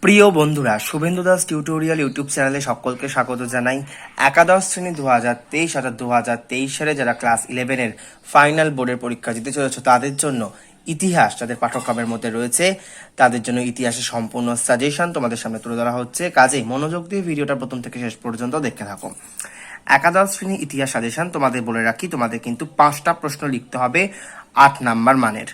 প্রিয় বন্ধুরা, Suvendu Das tutorial YouTube চ্যানেলে সকলকে স্বাগত জানাই। একাদশ শ্রেণী 2023 অর্থাৎ 2023 সালে যারা ক্লাস 11-এর ফাইনাল বোর্ডের পরীক্ষা দিতে চলেছে তাদের জন্য ইতিহাস, যাদের পাঠ্যক্রমের মধ্যে রয়েছে তাদের জন্য ইতিহাসের সম্পূর্ণ সাজেশন তোমাদের সামনে তুলে ধরা হচ্ছে। কাজেই মনোযোগ দিয়ে ভিডিওটা প্রথম থেকে শেষ পর্যন্ত দেখতে থাকো। একাদশ শ্রেণী ইতিহাস সাজেশন তোমাদের বলে রাখি, তোমাদের কিন্তু 5টা প্রশ্ন লিখতে হবে 8 নাম্বার মানের।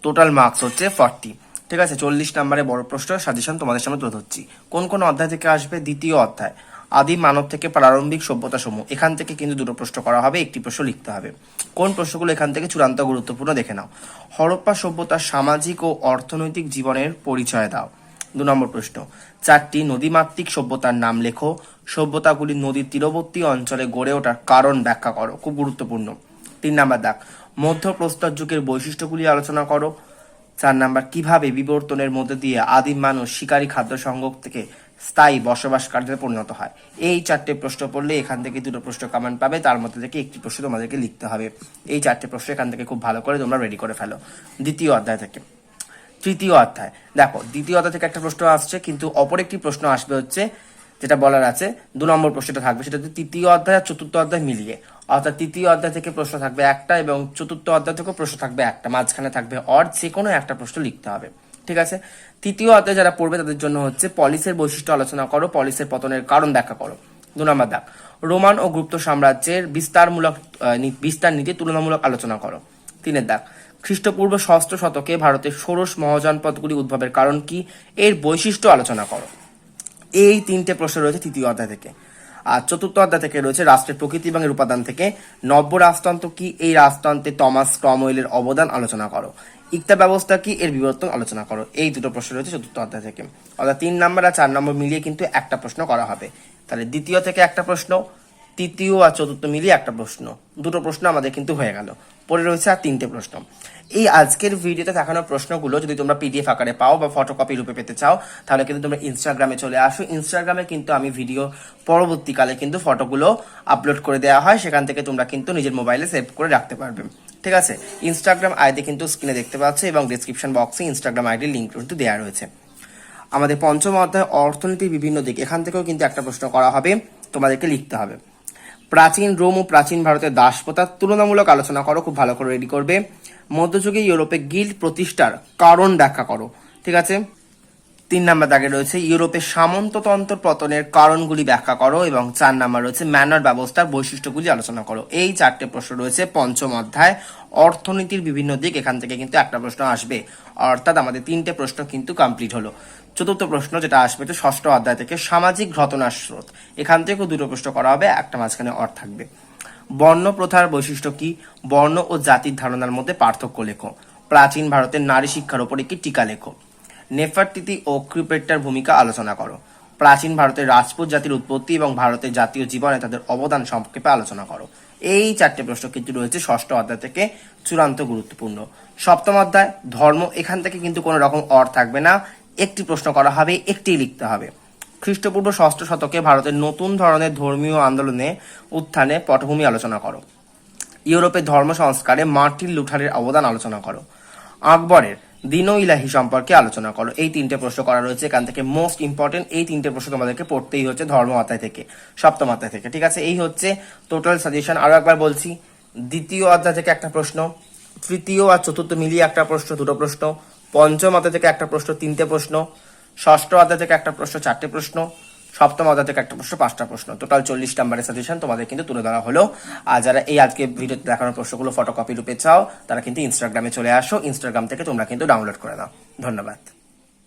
টোটাল মার্কস হচ্ছে 40। ঠিক আছে, 40 নম্বরে বড় প্রশ্ন সাজেশন তোমাদের সামনে তুলে ধরছি। কোন কোন অধ্যায় থেকে আসবে? দ্বিতীয় অধ্যায়, আদিম মানব থেকে প্রারম্ভিক সভ্যতা সমূহ। এখান থেকে কিন্তু দুটো প্রশ্ন করা হবে, একটি প্রশ্ন লিখতে হবে। কোন প্রশ্নগুলো এখান থেকে চূড়ান্ত গুরুত্বপূর্ণ দেখে নাও। হরপ্পা সভ্যতার সামাজিক ও অর্থনৈতিক জীবনের পরিচয় দাও। 2 নম্বর প্রশ্ন, 4টি নদীমাতৃক সভ্যতার নাম লেখো। সভ্যতাগুলি নদীর তীরবর্তী অঞ্চলে গড়ে ওঠার কারণ ব্যাখ্যা করো। খুব গুরুত্বপূর্ণ। 3 নাম্বার দাগ, মধ্যপ্রস্তর যুগের বৈশিষ্ট্যগুলি আলোচনা করো। 4 নাম্বার, কিভাবে বিবর্তনের মধ্যে দিয়ে আদিম মানুষ শিকারী খাদ্য সংগ্রহ থেকে স্থায়ী বসবাসকারীতে পরিণত হয়। এই 4টে প্রশ্ন পড়লে এখান থেকে দুটো প্রশ্ন কমন পাবে, তার মধ্যে থেকে একটি প্রশ্ন তোমাদেরকে লিখতে হবে। এই 4টে প্রশ্ন এখান থেকে খুব ভালো করে তোমরা রেডি করে ফেলো। দ্বিতীয় অধ্যায় থেকে তৃতীয় অধ্যায়, দেখো দ্বিতীয় অধ্যায় থেকে একটা প্রশ্ন আসছে, কিন্তু অপর একটি প্রশ্ন আসবে হচ্ছে যেটা বলার আছে 2 নম্বর প্রশ্নটা থাকবে, সেটা হচ্ছে তৃতীয় অধ্যায় আর চতুর্থ অধ্যায় মিলিয়ে। অর্থাৎ তৃতীয় অধ্যায় থেকে প্রশ্ন থাকবে একটা এবং চতুর্থ অধ্যায় থেকেও প্রশ্ন থাকবে একটা, মাঝখানে থাকবে অর, যে কোনো একটা প্রশ্ন লিখতে হবে। ঠিক আছে, তৃতীয় অধ্যায় যারা পড়বে তাদের জন্য হচ্ছে পলিসের বৈশিষ্ট্য আলোচনা করো, পলিসের পতনের কারণ ব্যাখ্যা করো। 2 নম্বর দাগ, রোমান ও গুপ্ত সাম্রাজ্যের বিস্তার নীতি তুলনামূলক আলোচনা করো। 3 দাগ, খ্রিস্টপূর্ব 6ষ্ঠ শতকে ভারতের ষোড়শ মহাজনপদগুলি উদ্ভবের কারণ কি, এর বৈশিষ্ট্য আলোচনা করো। এই 3টে প্রশ্ন রয়েছে তৃতীয় অধ্যায় থেকে। আর চতুর্থ অধ্যায় থেকে রয়েছে রাষ্ট্রের প্রকৃতি এবং এর উপাদান থেকে নব্য রাজতন্ত্র কি, এই রাজতন্ত্রে টমাস ক্রমওয়েলের অবদান আলোচনা করো। ইকতা ব্যবস্থা কি, এর বিবর্তন আলোচনা করো। এই দুটো প্রশ্ন রয়েছে চতুর্থ অধ্যায় থেকে। অর্থাৎ 3 নম্বর আর 4 নম্বর মিলিয়ে কিন্তু একটা প্রশ্ন করা হবে। তাহলে দ্বিতীয় থেকে একটা প্রশ্ন, তৃতীয় আর চতুর্থ মিলিয়ে একটা প্রশ্ন, দুটো প্রশ্ন আমাদের কিন্তু হয়ে গেল। পরে রয়েছে আর 3টে প্রশ্ন। এই আজকের ভিডিওতে দেখানো প্রশ্নগুলো যদি তোমরা পিডিএফ আকারে পাও বা ফটোকপি রূপে পেতে চাও, তাহলে কিন্তু তোমরা ইনস্টাগ্রামে চলে আসো। ইনস্টাগ্রামে কিন্তু আমি ভিডিও পরবর্তীকালে কিন্তু ফটোগুলো আপলোড করে দেওয়া হয়, সেখান থেকে তোমরা কিন্তু নিজের মোবাইলে সেভ করে রাখতে পারবে। ঠিক আছে, ইনস্টাগ্রাম আইডি কিন্তু স্ক্রিনে দেখতে পাচ্ছ এবং ডিসক্রিপশন বক্সে ইনস্টাগ্রাম আইডির লিঙ্ক কিন্তু দেওয়া রয়েছে। আমাদের পঞ্চম অধ্যায় অর্থনীতির বিভিন্ন দিক, এখান থেকেও কিন্তু একটা প্রশ্ন করা হবে, তোমাদেরকে লিখতে হবে। প্রাচীন রোম ও প্রাচীন ভারতের দাসপ্রথার তুলনামূলক আলোচনা করো, খুব ভালো করে রেডি করবে। মধ্যযুগে ইউরোপে গিল্ড প্রতিষ্ঠার কারণ ব্যাখ্যা করো। ঠিক আছে, 3 নাম্বার দাগে রয়েছে ইউরোপের সামন্ততন্ত্র পতনের কারণগুলি ব্যাখ্যা করো এবং 4 নাম্বার রয়েছে ম্যানর ব্যবস্থার বৈশিষ্ট্যগুলি আলোচনা করো। এই 4টে প্রশ্ন রয়েছে পঞ্চম অধ্যায় অর্থনীতির বিভিন্ন দিক, এখান থেকে কিন্তু একটা প্রশ্ন আসবে। অর্থাৎ আমাদের 3টে প্রশ্ন কিন্তু কমপ্লিট হলো। চতুর্থ প্রশ্ন যেটা আসবে তো 6ষ্ঠ অধ্যায় থেকে সামাজিক ঘটনার স্রোত, এখান থেকেও দুটো প্রশ্ন করা হবে, একটা মাঝখানে অর থাকবে। বর্ণ প্রথার বৈশিষ্ট্য কি, বর্ণ ও জাতির ধারণার মধ্যে পার্থক্য লেখো। প্রাচীন ভারতের নারী শিক্ষার উপর একটি টিকা লেখো। নেফারটিতি ও ক্রিপ্টেটার ভূমিকা আলোচনা করো। প্রাচীন ভারতের রাজপুত জাতির উৎপত্তি এবং ভারতের জাতীয় জীবনে তাদের অবদান সম্পর্কে আলোচনা করো। এই 4টে প্রশ্ন কিন্তু রয়েছে 6ষ্ঠ অধ্যায় থেকে চূড়ান্ত গুরুত্বপূর্ণ। সপ্তম অধ্যায় ধর্ম, এখান থেকে কিন্তু কোনো রকম অর থাকবে না, একটি প্রশ্ন করা হবে, একটি লিখতে হবে। খ্রিস্টপূর্ব 6ষ্ঠ শতকে ভারতের নতুন ধরনের ধর্মীয় আন্দোলনে উত্থানে পটভূমি আলোচনা করো। ইউরোপের ধর্ম সংস্কারে মার্টিন লুথারের অবদান আলোচনা করো। আকবরের দিন ও ইলাহি সম্পর্কে আলোচনা করো। এই 3টে প্রশ্ন করা রয়েছে, এখান থেকে মোস্ট ইম্পর্টেন্ট এই 3টে প্রশ্ন তোমাদেরকে পড়তেই হচ্ছে ধর্ম অধ্যায় থেকে, সপ্তম অধ্যায় থেকে। ঠিক আছে, এই হচ্ছে টোটাল সাজেশন। আরো একবার বলছি, দ্বিতীয় অধ্যায় থেকে একটা প্রশ্ন, তৃতীয় আর চতুর্থ মিলিয়ে একটা প্রশ্ন, দুটো প্রশ্ন, পঞ্চম অধ্যায় থেকে একটা প্রশ্ন, 3টে প্রশ্ন, ষষ্ঠ অধ্যায় থেকে একটা প্রশ্ন, 4টে প্রশ্ন, সপ্তম অধ্যায় থেকে একটা প্রশ্ন, 5টা প্রশ্ন। টোটাল 40 নম্বরের সাজেশন তোমাদের কিন্তু তুলে ধরা হলো। আর যারা এই আজকে ভিডিওতে দেখানোর প্রশ্নগুলো ফটোকপি রূপে চাও, তারা কিন্তু ইনস্টাগ্রামে চলে আসো, ইনস্টাগ্রাম থেকে তোমরা কিন্তু ডাউনলোড করে নাও। ধন্যবাদ।